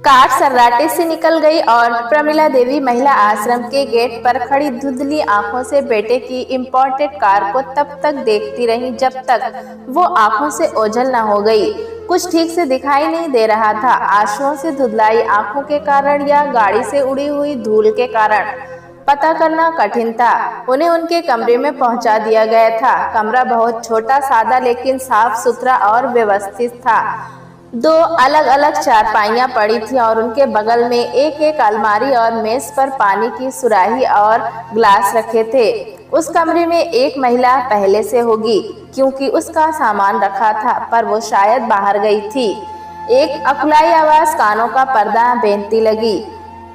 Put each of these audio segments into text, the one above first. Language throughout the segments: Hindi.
कार सर्राटे से निकल गई और प्रमिला देवी महिला आश्रम के गेट पर खड़ी धुंधली आंखों से बेटे की इम्पोर्टेड कार को तब तक देखती रही जब तक वो आंखों से ओझल न हो गई। कुछ ठीक से दिखाई नहीं दे रहा था। आंसुओं से धुंधलाई आंखों के कारण या गाड़ी से उड़ी हुई धूल के कारण पता करना कठिन था। उन्हें उनके कमरे में पहुंचा दिया गया था। कमरा बहुत छोटा, सादा लेकिन साफ सुथरा और व्यवस्थित था। दो अलग अलग चारपाइयां पड़ी थी और उनके बगल में एक एक अलमारी और मेज पर पानी की सुराही और ग्लास रखे थे। उस कमरे में एक महिला पहले से होगी क्योंकि उसका सामान रखा था, पर वो शायद बाहर गई थी। एक अकुलाई आवाज कानों का पर्दा बेनती लगी,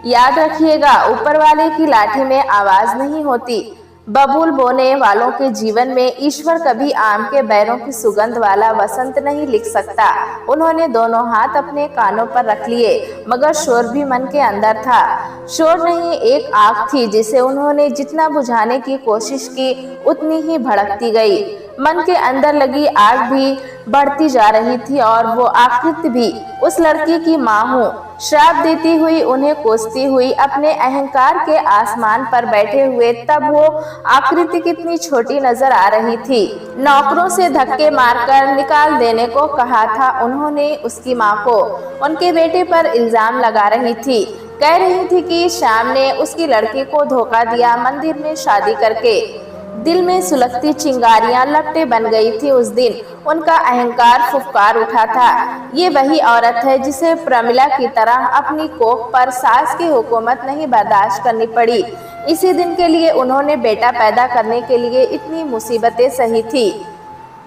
याद रखिएगा, ऊपर वाले की लाठी में आवाज नहीं होती। बबूल बोने वालों के जीवन में ईश्वर कभी आम के बैरों की सुगंध वाला वसंत नहीं लिख सकता। उन्होंने दोनों हाथ अपने कानों पर रख लिए, मगर शोर भी मन के अंदर था। शोर नहीं, एक आग थी जिसे उन्होंने जितना बुझाने की कोशिश की उतनी ही भड़कती गई। मन के अंदर लगी आग भी बढ़ती जा रही थी और वो आकृति भी। उस लड़की की माँ हूँ, श्राप देती हुई, उन्हें कोसती हुई, अपने अहंकार के आसमान पर बैठे हुए। तब वो आकृति कितनी छोटी नजर आ रही थी। नौकरों से धक्के मारकर निकाल देने को कहा था उन्होंने उसकी माँ को। उनके बेटे पर इल्जाम लगा रही थी, कह रही थी कि श्याम ने उसकी लड़की को धोखा दिया मंदिर में शादी करके। दिल में सुलगती चिंगारियां लपटें बन गई थी। उस दिन उनका अहंकार फुफकार उठा था। ये वही औरत है जिसे प्रमिला की तरह अपनी कोख पर सास की हुकूमत नहीं बर्दाश्त करनी पड़ी। इसी दिन के लिए उन्होंने बेटा पैदा करने के लिए इतनी मुसीबतें सही थी।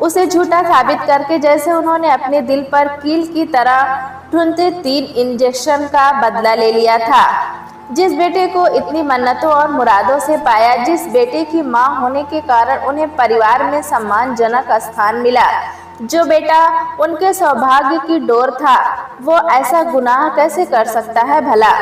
उसे झूठा साबित करके जैसे उन्होंने अपने दिल पर कील की तरह ठुनते 3 इंजेक्शन का बदला ले लिया था। जिस बेटे को इतनी मन्नतों और मुरादों से पाया, जिस बेटे की मां होने के कारण उन्हें परिवार में सम्मानजनक स्थान मिला, जो बेटा उनके सौभाग्य की डोर था, वो ऐसा गुनाह कैसे कर सकता है भला?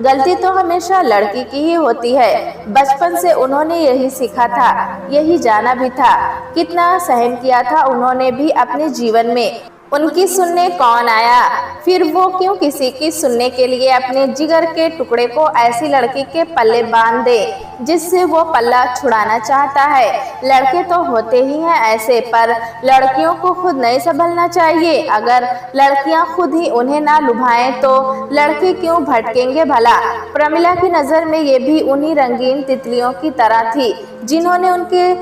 गलती तो हमेशा लड़की की ही होती है। बचपन से उन्होंने यही सीखा था, यही जाना भी था। कितना सहन किया था उन्होंने भी अपने जीवन में। उनकी सुनने कौन आया? फिर वो क्यों किसी की सुनने के लिए अपने जिगर के टुकड़े को ऐसी लड़की के पल्ले बांध दे जिससे वो पल्ला छुड़ाना चाहता है? लड़के तो होते ही हैं ऐसे, पर लड़कियों को खुद नहीं संभलना चाहिए। अगर लड़कियां खुद ही उन्हें ना लुभाएं तो लड़के क्यों भटकेंगे भला? प्रमिला की नज़र में ये भी उन्हीं रंगीन तितलियों की तरह थी जिन्होंने उनके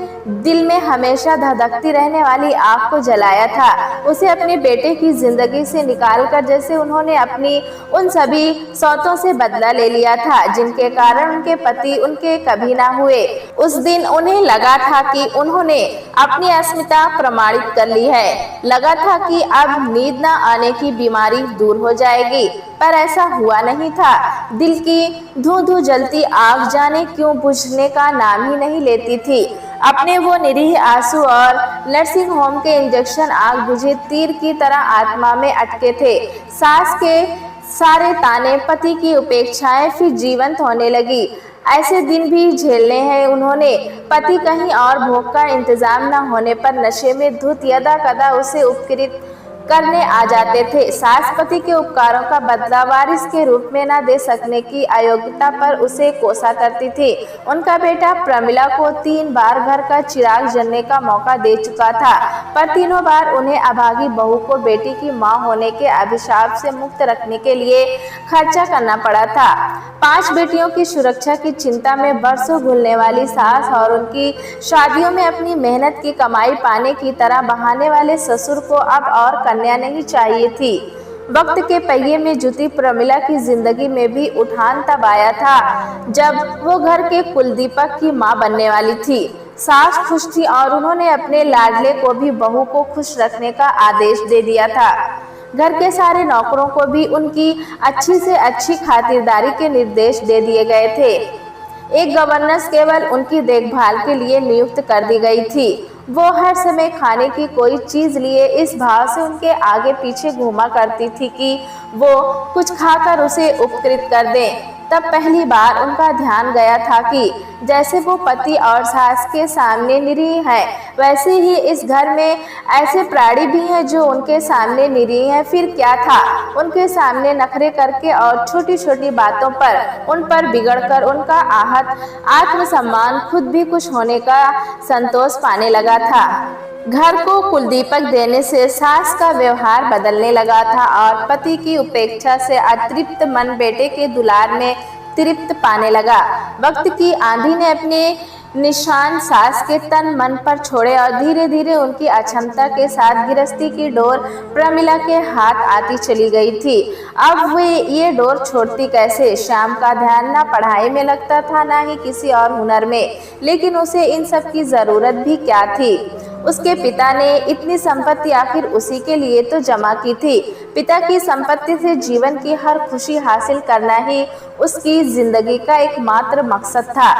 दिल में हमेशा धधकती रहने वाली आग को जलाया था। उसे अपने बेटे की जिंदगी से निकालकर जैसे उन्होंने अपनी उन सभी सौतों से बदला ले लिया था जिनके कारण उनके पति उनके कभी ना हुए। उस दिन उन्हें लगा था कि उन्होंने अपनी अस्मिता प्रमाणित कर ली है। लगा था कि अब नींद न आने की बीमारी दूर हो जाएगी, पर ऐसा हुआ नहीं था। दिल की धू-धू जलती आग जाने क्यों बुझने का नाम ही नहीं लेती थी। अपने वो निरीह आंसू और नर्सिंग होम के इंजेक्शन आग बुझे तीर की तरह आत्मा में अटके थे। सास के सारे ताने, पति की उपेक्षाएं फिर जीवंत होने लगी। ऐसे दिन भी झेलने हैं उन्होंने। पति कहीं और भोग का इंतजाम न होने पर नशे में धुत यदा कदा उसे उपकृत करने आ जाते थे। सास पति के उपकारों का बदला वारिस के रूप में न दे सकने की अयोग्यता पर उसे कोसा करती थी। उनका बेटा प्रमिला को 3 बार घर का चिराग जलने का मौका दे चुका था, पर तीनों बार उन्हें अभागी बहू को बेटी की मां होने के अभिशाप से मुक्त रखने के लिए खर्चा करना पड़ा था। 5 बेटियों की सुरक्षा की चिंता में बरसों घुलने वाली सास और उनकी शादियों में अपनी मेहनत की कमाई पाने की तरह बहाने वाले ससुर को अब और कन्या नहीं चाहिए थी। वक्त के पहिए में जुटी प्रमिला की जिंदगी में भी उठान तब आया था जब वो घर के कुलदीपक की मां बनने वाली थी। सास खुश थी और उन्होंने अपने लाडले को भी बहू को खुश रखने का आदेश दे दिया था। घर के सारे नौकरों को भी उनकी अच्छी से अच्छी खातिरदारी के निर्देश दे दिए गए थे। एक गवर्नेंस केवल उनकी देखभाल के लिए नियुक्त कर दी गई थी। वो हर समय खाने की कोई चीज लिए इस भाव से उनके आगे पीछे घूमा करती थी कि वो कुछ खाकर उसे उपकृत कर दें। तब पहली बार उनका ध्यान गया था कि जैसे वो पति और सास के सामने निरीह हैं, वैसे ही इस घर में ऐसे प्राणी भी हैं जो उनके सामने निरीह हैं। फिर क्या था, उनके सामने नखरे करके और छोटी छोटी बातों पर उन पर बिगड़कर उनका आहत आत्मसम्मान खुद भी कुछ होने का संतोष पाने लगा था। घर को कुलदीपक देने से सास का व्यवहार बदलने लगा था और पति की उपेक्षा से अतृप्त मन बेटे के दुलार में तृप्त पाने लगा। वक्त की आंधी ने अपने निशान सास के तन मन पर छोड़े और धीरे धीरे उनकी अक्षमता के साथ गृहस्थी की डोर प्रमिला के हाथ आती चली गई थी। अब वे ये डोर छोड़ती कैसे? श्याम का ध्यान ना पढ़ाई में लगता था, ना ही किसी और हुनर में, लेकिन उसे इन सब की जरूरत भी क्या थी? उसके पिता ने इतनी संपत्ति आखिर उसी के लिए तो जमा की थी। पिता की संपत्ति से जीवन की हर खुशी हासिल करना ही उसकी जिंदगी का एकमात्र मकसद था।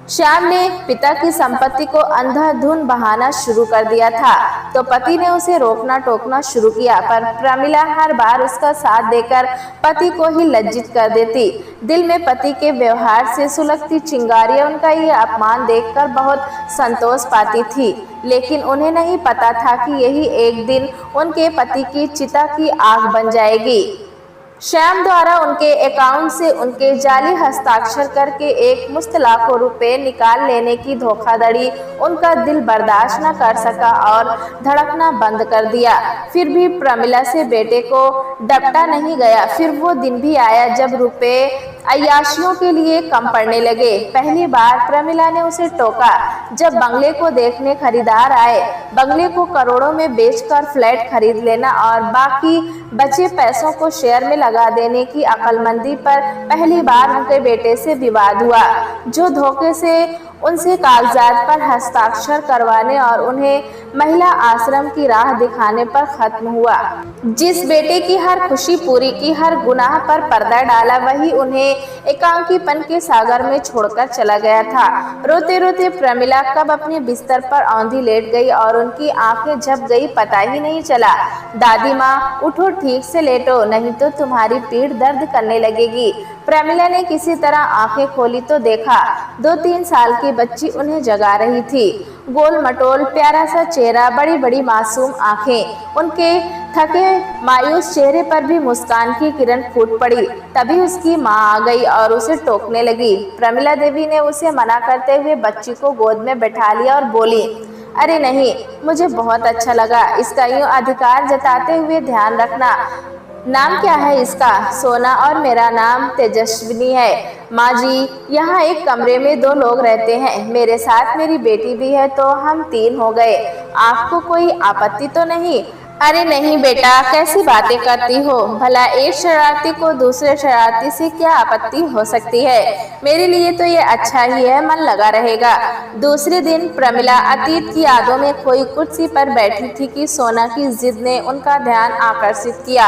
श्याम ने पिता की संपत्ति को अंधाधुंध बहाना शुरू कर दिया था तो पति ने उसे रोकना टोकना शुरू किया, पर प्रमिला हर बार उसका साथ देकर पति को ही लज्जित कर देती। दिल में पति के व्यवहार से सुलगती चिंगारियां उनका ये अपमान देखकर बहुत संतोष पाती थी, लेकिन उन्हें नहीं पता था कि यही एक दिन उनके पति की चिता की आग बन जाएगी। श्याम द्वारा उनके अकाउंट से उनके जाली हस्ताक्षर करके एक मुश्त लाखों रुपए निकाल लेने की धोखाधड़ी उनका दिल बर्दाश्त न कर सका और धड़कना बंद कर दिया। फिर भी प्रमिला से बेटे को डपटा नहीं गया। फिर वो दिन भी आया जब रुपए अय्याशियों के लिए कम पड़ने लगे। पहली बार प्रमिला ने उसे टोका जब बंगले को देखने खरीदार आए। बंगले को करोड़ों में बेचकर फ्लैट खरीद लेना और बाकी बचे पैसों को शेयर में लगा देने की अक्लमंदी पर पहली बार उनके बेटे से विवाद हुआ, जो धोखे से उनसे कागजात पर हस्ताक्षर करवाने और उन्हें महिला आश्रम की राह दिखाने पर खत्म हुआ। जिस बेटे की हर खुशी पूरी की, हर गुनाह पर पर्दा डाला, वही उन्हें एकांकीपन के सागर में छोड़कर चला गया था। रोते रोते प्रमिला कब अपने बिस्तर पर औंधी लेट गई और उनकी आंखें झप गई पता ही नहीं चला। दादी माँ, उठो, ठीक से लेटो, नहीं तो तुम्हारी पीठ दर्द करने लगेगी। प्रमिला ने किसी तरह आंखें खोली तो देखा 2-3 साल की बच्ची उन्हें जगा रही थी। गोल मटोल प्यारा सा चेहरा, बड़ी बड़ी मासूम आंखें, उनके थके मायूस चेहरे पर भी मुस्कान की किरण फूट पड़ी। तभी उसकी माँ आ गई और उसे टोकने लगी। प्रमिला देवी ने उसे मना करते हुए बच्ची को गोद में बैठा लिया और बोली, अरे नहीं, मुझे बहुत अच्छा लगा। इसका यूं अधिकार जताते हुए ध्यान रखना। नाम क्या है इसका? सोना, और मेरा नाम तेजस्विनी है। माँ जी, यहाँ एक कमरे में 2 लोग रहते हैं, मेरे साथ मेरी बेटी भी है, तो हम 3 हो गए। आपको कोई आपत्ति तो नहीं? अरे नहीं बेटा, कैसी बातें करती हो? भला एक शरारती को दूसरे शरारती से क्या आपत्ति हो सकती है? मेरे लिए तो ये अच्छा ही है, मन लगा रहेगा। दूसरे दिन प्रमिला अतीत की यादों में खोई कुर्सी पर बैठी थी कि सोना की जिद ने उनका ध्यान आकर्षित किया।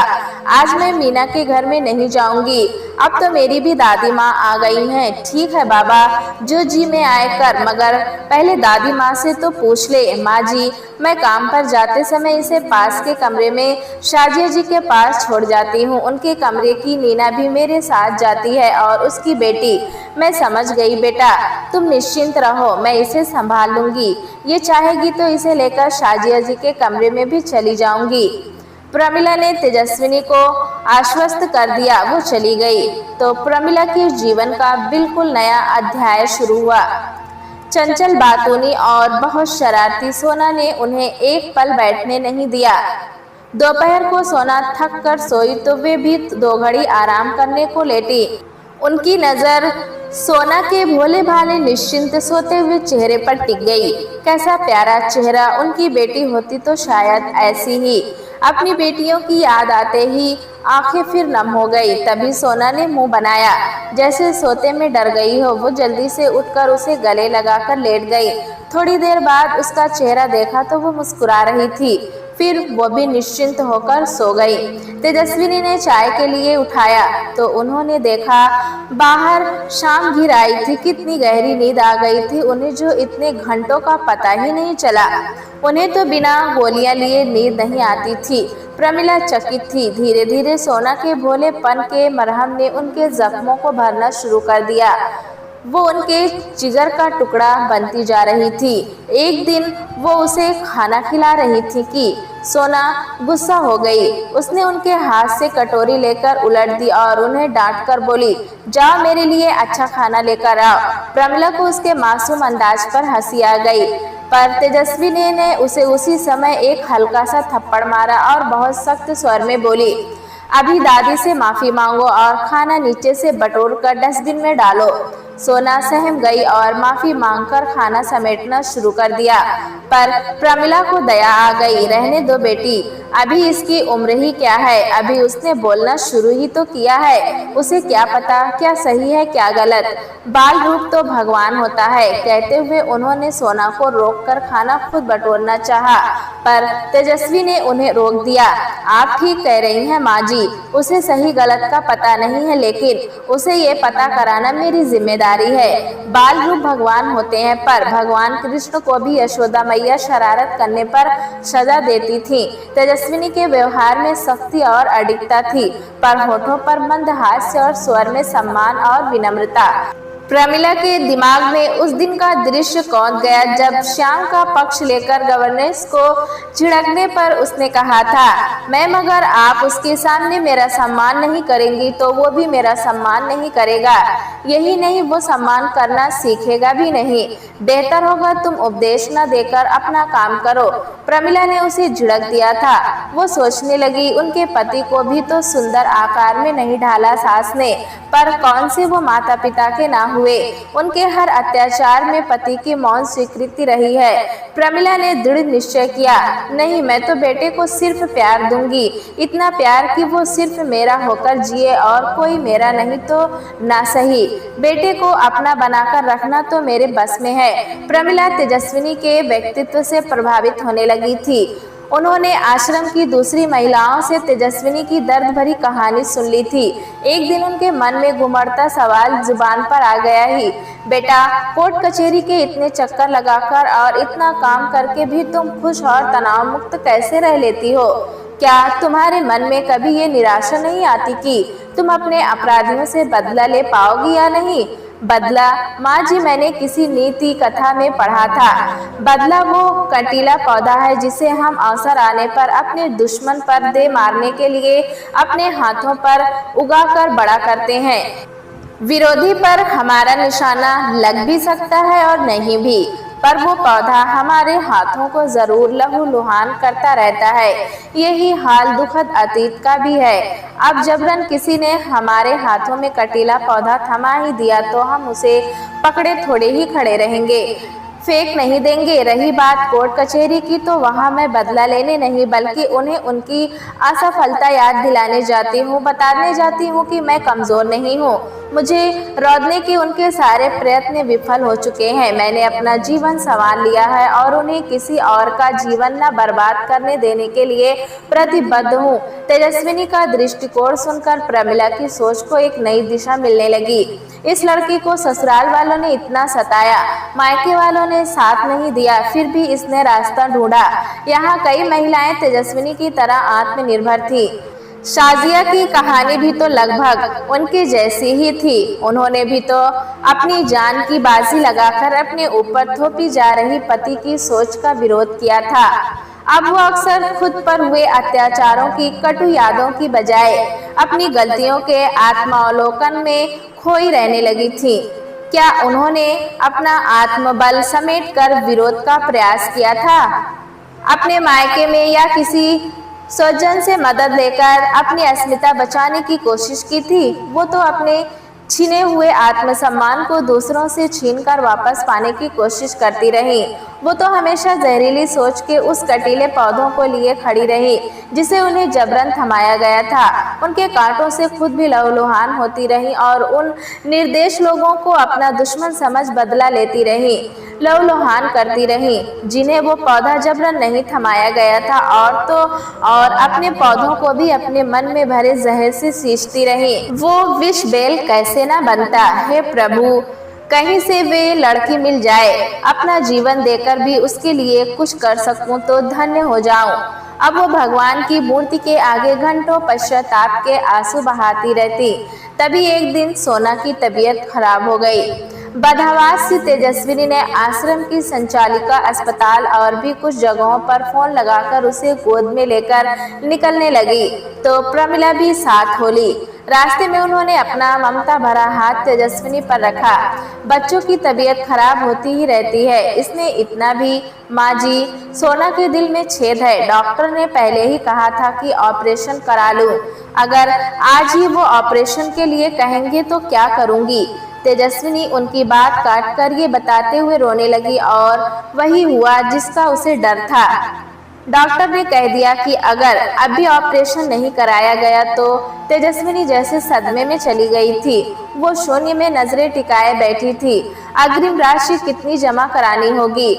आज मैं मीना के घर में नहीं जाऊंगी, अब तो मेरी भी दादी माँ आ गई हैं। ठीक है बाबा, जो जी में आए कर, मगर पहले दादी माँ से तो पूछ ले। माँ जी, मैं काम पर जाते समय इसे पास के कमरे में शाजिया जी के पास छोड़ जाती हूँ। उनके कमरे की नीना भी मेरे साथ जाती है और उसकी बेटी। मैं समझ गई बेटा, तुम निश्चिंत रहो, मैं इसे संभाल लूंगी। ये चाहेगी तो इसे लेकर शाजिया जी के कमरे में भी चली जाऊंगी। प्रमिला ने तेजस्विनी को आश्वस्त कर दिया। वो चली गई तो प्रमिला के जीवन का बिल्कुल नया अध्याय शुरू हुआ। चंचल बातूनी और बहुत शरारती सोना ने उन्हें एक पल बैठने नहीं दिया। दोपहर को सोना थक कर सोई तो वे भी 2 घड़ी आराम करने को लेटी। उनकी नजर सोना के भोले भाले निश्चिंत सोते हुए चेहरे पर टिक गई। कैसा प्यारा चेहरा! उनकी बेटी होती तो शायद ऐसी ही। अपनी बेटियों की याद आते ही आंखें फिर नम हो गई। तभी सोना ने मुंह बनाया, जैसे सोते में डर गई हो। वो जल्दी से उठकर उसे गले लगाकर लेट गई। थोड़ी देर बाद उसका चेहरा देखा तो वो मुस्कुरा रही थी। फिर वो भी निश्चिंत होकर सो गई। तेजस्विनी ने चाय के लिए उठाया तो उन्होंने देखा बाहर शाम घिर आई थी। कितनी गहरी नींद आ गई थी उन्हें, जो इतने घंटों का पता ही नहीं चला। उन्हें तो बिना गोलियां लिए नींद नहीं आती थी। प्रमिला चकित थी। धीरे धीरे सोना के भोलेपन के मरहम ने उनके जख्मों को भरना शुरू कर दिया। वो उनके जिगर का टुकड़ा बनती जा रही थी। एक दिन वो उसे खाना खिला रही थी कि सोना गुस्सा हो गई। उसने उनके हाथ से कटोरी लेकर उलट दी और उन्हें डांट कर बोली, जाओ मेरे लिए अच्छा खाना लेकर आओ। प्रमिला को उसके मासूम अंदाज पर हंसी आ गई, पर तेजस्विनी ने उसे उसी समय एक हल्का सा थप्पड़ मारा और बहुत सख्त स्वर में बोली, अभी दादी से माफी मांगो और खाना नीचे से बटोर कर डस्टबिन में डालो। सोना सहम गई और माफी मांगकर खाना समेटना शुरू कर दिया, पर प्रमिला को दया आ गई। रहने दो बेटी, अभी इसकी उम्र ही क्या है, अभी उसने बोलना शुरू ही तो किया है। उसे क्या पता क्या सही है क्या गलत। बाल रूप तो भगवान होता है। कहते हुए उन्होंने सोना को रोककर खाना खुद बटोरना चाहा, पर तेजस्वी ने उन्हें रोक दिया। आप ठीक कह रही हैं माँ जी, उसे सही गलत का पता नहीं है, लेकिन उसे ये पता कराना मेरी जिम्मेदारी है। बाल रूप भगवान होते हैं, पर भगवान कृष्ण को भी यशोदा मैया शरारत करने पर सजा देती थी। तेजस्विनी के व्यवहार में सख्ती और अडिगता थी, पर होठों पर मंद हास्य और स्वर में सम्मान और विनम्रता। प्रमिला के दिमाग में उस दिन का दृश्य कौंध गया जब श्याम का पक्ष लेकर गवर्नेंस को झिड़कने पर उसने कहा था, मैम अगर आप उसके सामने मेरा सम्मान नहीं करेंगी तो वो भी मेरा सम्मान नहीं करेगा। यही नहीं, वो सम्मान करना सीखेगा भी नहीं। बेहतर होगा तुम उपदेश न देकर अपना काम करो। प्रमिला ने उसे झिड़क दिया था। वो सोचने लगी, उनके पति को भी तो सुंदर आकार में नहीं ढाला सास ने, पर कौन से वो माता पिता के ना हुए। उनके हर अत्याचार में पति की मौन स्वीकृति रही है। प्रमिला ने दृढ़ निश्चय किया, नहीं मैं तो बेटे को सिर्फ प्यार दूंगी, इतना प्यार कि वो सिर्फ मेरा होकर जिए और कोई मेरा नहीं तो ना सही। बेटे को अपना बनाकर रखना तो मेरे बस में है। प्रमिला तेजस्विनी के व्यक्तित्व से प्रभावित होने लगी थी। उन्होंने आश्रम की दूसरी महिलाओं से तेजस्विनी की दर्द भरी कहानी सुन ली थी। एक दिन उनके मन में घुमड़ता सवाल जुबान पर आ गया ही, बेटा कोर्ट कचहरी के इतने चक्कर लगाकर और इतना काम करके भी तुम खुश और तनाव मुक्त कैसे रह लेती हो? क्या तुम्हारे मन में कभी ये निराशा नहीं आती कि तुम अपने अपराधियों से बदला ले पाओगी या नहीं? बदला? माँ जी, मैंने किसी नीति कथा में पढ़ा था, बदला वो कंटीला पौधा है जिसे हम अवसर आने पर अपने दुश्मन पर दे मारने के लिए अपने हाथों पर उगाकर बड़ा करते हैं। विरोधी पर हमारा निशाना लग भी सकता है और नहीं भी, पर वो पौधा हमारे हाथों को जरूर लहूलुहान करता रहता है। यही हाल दुखद अतीत का भी है। अब जबरन किसी ने हमारे हाथों में कटीला पौधा थमा ही दिया तो हम उसे पकड़े थोड़े ही खड़े रहेंगे, फेंक नहीं देंगे। रही बात कोर्ट कचहरी की, तो वहाँ मैं बदला लेने नहीं बल्कि उन्हें उनकी असफलता याद दिलाने जाती हूँ, बताने जाती हूँ कि मैं कमजोर नहीं हूँ। मुझे रौंदने के उनके सारे प्रयत्न विफल हो चुके हैं। मैंने अपना जीवन संवार लिया है और उन्हें किसी और का जीवन न बर्बाद करने देने के लिए प्रतिबद्ध हूँ। तेजस्विनी का दृष्टिकोण सुनकर प्रमिला की सोच को एक नई दिशा मिलने लगी। इस लड़की को ससुराल वालों ने इतना सताया, मायके वालों ने साथ नहीं दिया, फिर भी इसने रास्ता ढूंढा। यहाँ कई महिलाएं तेजस्विनी की तरह आत्मनिर्भर थी। शाजिया की कहानी भी तो लगभग उनके जैसी ही थी। उन्होंने भी तो अपनी जान की बाजी लगाकर अपने ऊपर थोपी जा रही पति की सोच का विरोध किया था। अब वो अक्सर खुद पर हुए अत्याचारों की कटु यादों की बजाय अपनी गलतियों के आत्मावलोकन में खोई रहने लगी थी। क्या उन्होंने अपना आत्मबल समेटकर विरोध का प्रयास किया था? अपने मायके में या किसी स्वजन से मदद लेकर अपनी अस्मिता बचाने की कोशिश की थी? वो तो अपने छीने हुए आत्मसम्मान को दूसरों से छीनकर वापस पाने की कोशिश करती रही। वो तो हमेशा जहरीली सोच के उस कटीले पौधों को लिए खड़ी रही जिसे उन्हें जबरन थमाया गया था। उनके कांटों से खुद भी लहूलुहान होती रही और उन निर्देश लोगों को अपना दुश्मन समझ बदला लेती रही, लहूलुहान करती रही जिन्हें वो पौधा जबरन नहीं थमाया गया था, और अपने पौधों को भी अपने मन में भरे जहर से सींचती रही। वो विष बेल कैसे न बनता? हे प्रभु, कहीं से वे लड़की मिल जाए, अपना जीवन देकर भी उसके लिए कुछ कर सकूं तो धन्य हो जाऊं। अब वो भगवान की मूर्ति के आगे घंटों पश्चाताप के आंसू बहाती रहती। तभी एक दिन सोना की तबीयत खराब हो गई। बदहवास सी तेजस्विनी ने आश्रम की संचालिका, अस्पताल और भी कुछ जगहों पर फोन लगाकर उसे गोद में लेकर निकलने लगी, तो प्रमिला भी साथ हो ली। रास्ते में उन्होंने अपना ममता भरा हाथ तेजस्विनी पर रखा। बच्चों की तबीयत खराब होती ही रहती है, इसने इतना भी। माँ जी, सोना के दिल में छेद है, डॉक्टर ने पहले ही कहा था कि ऑपरेशन करा लूं। अगर आज ही वो ऑपरेशन के लिए कहेंगे तो क्या करूंगी। तेजस्विनी उनकी बात काटकर ये बताते हुए रोने लगी और वही हुआ जिसका उसे डर था। डॉक्टर ने कह दिया कि अगर अभी ऑपरेशन नहीं कराया गया तो तेजस्विनी जैसे सदमे में चली गई थी। वो शून्य में नजरें टिकाए बैठी थी। अग्रिम राशि कितनी जमा करानी होगी,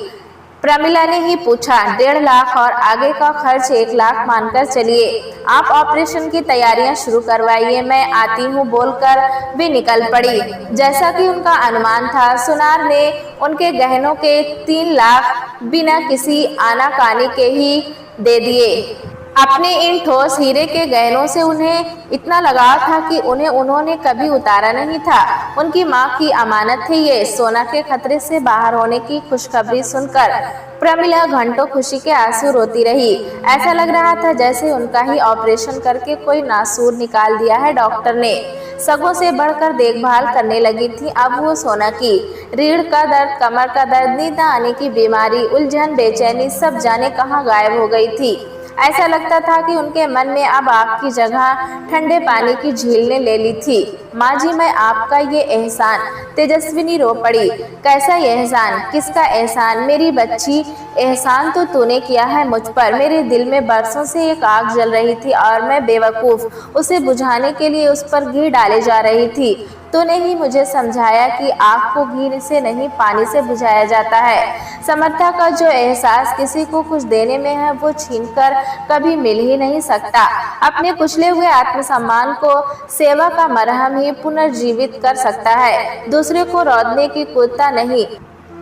प्रमिला ने ही पूछा। 1.5 लाख और आगे का खर्च 1 लाख मानकर चलिए। आप ऑपरेशन की तैयारियां शुरू करवाइए, मैं आती हूँ बोलकर वे निकल पड़ी। जैसा कि उनका अनुमान था, सुनार ने उनके गहनों के 3 लाख बिना किसी आनाकानी के ही दे दिए। अपने इन ठोस हीरे के गहनों से उन्हें इतना लगाव था कि उन्हें उन्होंने कभी उतारा नहीं था। उनकी माँ की अमानत थी ये। सोना के खतरे से बाहर होने की खुशखबरी सुनकर प्रमिला घंटों खुशी के आंसू रोती रही। ऐसा लग रहा था जैसे उनका ही ऑपरेशन करके कोई नासूर निकाल दिया है डॉक्टर ने। सगों से बढ़कर देखभाल करने लगी थी अब वो सोना की। रीढ़ का दर्द, कमर का दर्द, नींद आने की बीमारी, उलझन, बेचैनी सब जाने कहाँ गायब हो गई थी। ऐसा लगता था कि उनके मन में अब आग की जगह ठंडे पानी की झील ने ले ली थी। माँ जी, मैं आपका ये एहसान, तेजस्विनी रो पड़ी। कैसा एहसान? किसका एहसान? मेरी बच्ची, एहसान तो तूने किया है मुझ पर। मेरे दिल में बरसों से एक आग जल रही थी और मैं बेवकूफ उसे बुझाने के लिए उस पर घी डाले जा रही थी। तूने ही मुझे समझाया कि आग को घी से नहीं पानी से बुझाया जाता है। समर्था का जो एहसास किसी को कुछ देने में है वो छीनकर कभी मिल ही नहीं सकता। अपने कुचले हुए आत्मसम्मान को सेवा का मरहम ही पुनर्जीवित कर सकता है, दूसरे को रौंदने की कुत्ता नहीं।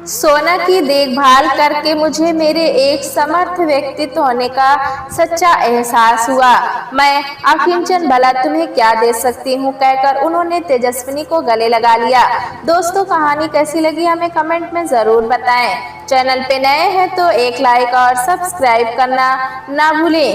सोना की देखभाल करके मुझे मेरे एक समर्थ व्यक्तित्व होने का सच्चा एहसास हुआ। मैं अकिंचन भला तुम्हें क्या दे सकती हूँ, कहकर उन्होंने तेजस्विनी को गले लगा लिया। दोस्तों, कहानी कैसी लगी हमें कमेंट में जरूर बताएं। चैनल पे नए हैं तो एक लाइक और सब्सक्राइब करना ना भूलें।